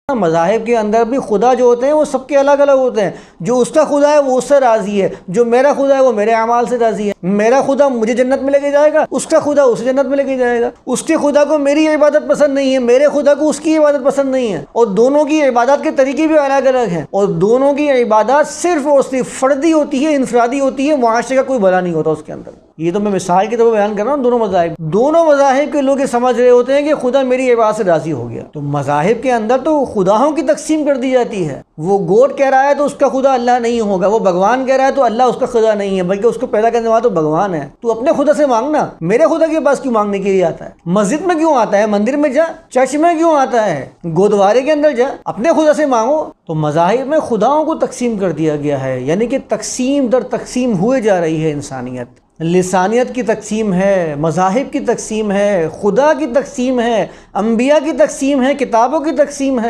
मज़ाहिब के अंदर भी खुदा जो होते हैं वो सबके अलग अलग होते हैं। जो उसका खुदा है वो उससे राज़ी है, जो मेरा खुदा है वो मेरे अमाल से राज़ी है। मेरा खुदा मुझे जन्नत में लेके जाएगा, उसका खुदा उसे जन्नत में लेके जाएगा। उसके खुदा को मेरी इबादत पसंद नहीं है, मेरे खुदा को उसकी इबादत पसंद नहीं है, और दोनों की इबादत के तरीके भी अलग अलग हैं, और दोनों की इबादत सिर्फ और सिर्फ फ़र्दी होती है, इनफरादी होती है, मुआशरे का कोई भला नहीं होता उसके अंदर। ये तो मैं मिसाल की तरह बयान कर रहा हूँ। दोनों मज़ाहिब के लोग ये समझ रहे होते हैं कि खुदा मेरी इबादत से राज़ी हो गया। तो मज़ाहिब के अंदर तो खुदाओं की तकसीम कर दी जाती है। वो गोट कह रहा है तो उसका खुदा अल्लाह नहीं होगा, वो भगवान कह रहा है तो अल्लाह उसका खुदा नहीं है, बल्कि उसको पैदा करने वाला तो भगवान है। तू अपने खुदा से मांगना, मेरे खुदा के पास क्यों मांगने के लिए आता है? मस्जिद में क्यों आता है? मंदिर में जा। चर्च में क्यों आता है? गुरुद्वारे के अंदर जा, अपने खुदा से मांगो। तो मज़ाहिब में खुदाओं को तकसीम कर दिया गया है, यानी कि तकसीम दर तकसीम हुए जा रही है इंसानियत। लिसानियत की तकसीम है, मज़ाहिब की तकसीम है, खुदा की तकसीम है, अंबिया की तकसीम है, किताबों की तकसीम है।